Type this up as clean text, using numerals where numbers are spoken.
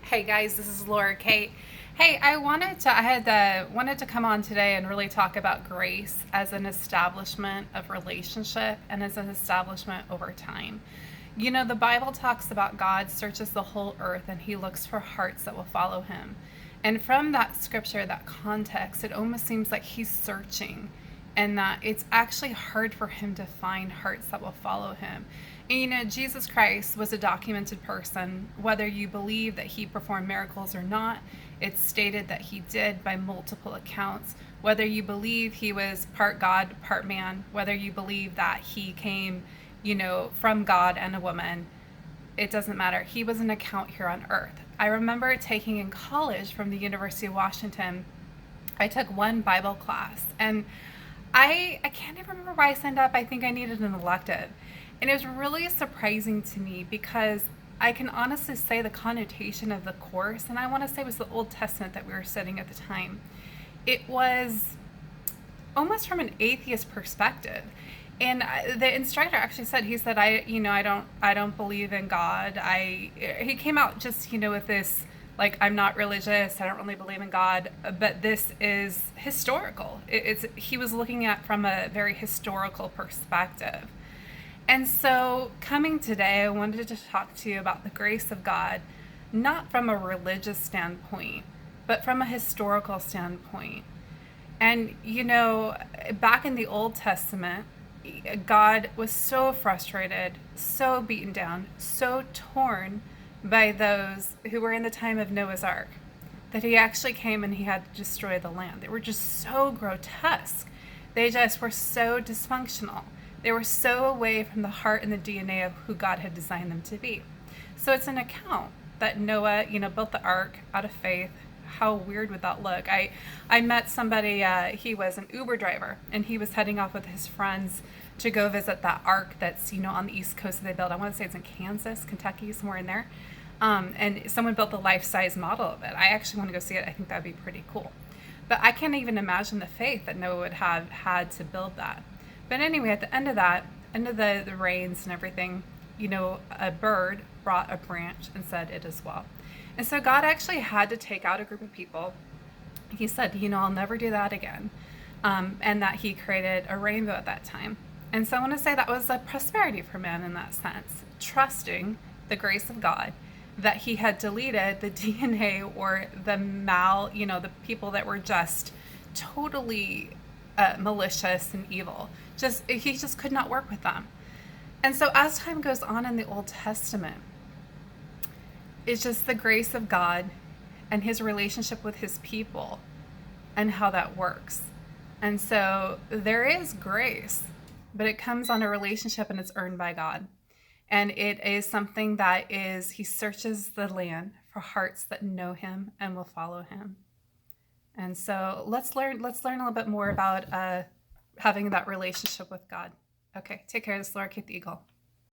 Hey guys, this is Laura Kate. Hey, I wanted to come on today and really talk about grace as an establishment of relationship and as an establishment over time. You know, the Bible talks about God searches the whole earth and he looks for hearts that will follow him. And from that scripture, that context, it almost seems like he's searching and that it's actually hard for him to find hearts that will follow him. And you know, Jesus Christ was a documented person. Whether you believe that he performed miracles or not, it's stated that he did by multiple accounts. Whether you believe he was part God, part man, whether you believe that he came, from God and a woman, it doesn't matter. He was an account here on earth. I remember taking in college from the University of Washington, I took one Bible class, and I can't even remember why I signed up. I think I needed an elective. And it was really surprising to me because I can honestly say the connotation of the course, and I want to say it was the Old Testament that we were studying at the time, it was almost from an atheist perspective. And the instructor actually said, he said, I don't believe in God. He came out just, with this, like, I'm not religious. I don't really believe in God, but this is historical. He was looking at from a very historical perspective. And so coming today, I wanted to talk to you about the grace of God, not from a religious standpoint, but from a historical standpoint. And, back in the Old Testament, God was so frustrated, so beaten down, so torn by those who were in the time of Noah's Ark that he actually came and he had to destroy the land. They were just so grotesque. They just were so dysfunctional. They were so away from the heart and the DNA of who God had designed them to be. So it's an account that Noah, built the ark out of faith. How weird would that look? I met somebody, he was an Uber driver, and he was heading off with his friends to go visit that ark that's, on the East Coast that they built. I want to say it's in Kansas, Kentucky, somewhere in there. And someone built the life-size model of it. I actually want to go see it. I think that'd be pretty cool. But I can't even imagine the faith that Noah would have had to build that. But anyway, at the end of the rains and everything, a bird brought a branch and said, "It is well." And so God actually had to take out a group of people. He said, I'll never do that again. And that he created a rainbow at that time. And so I want to say that was a prosperity for man in that sense, trusting the grace of God, that he had deleted the DNA or the people that were just totally malicious and evil. He just could not work with them. And so as time goes on in the Old Testament, it's just the grace of God and his relationship with his people and how that works. And so there is grace, but it comes on a relationship and it's earned by God. And it is something that he searches the land for hearts that know him and will follow him. And so let's learn a little bit more about having that relationship with God. Okay, take care. This is Laura Kate the Eagle.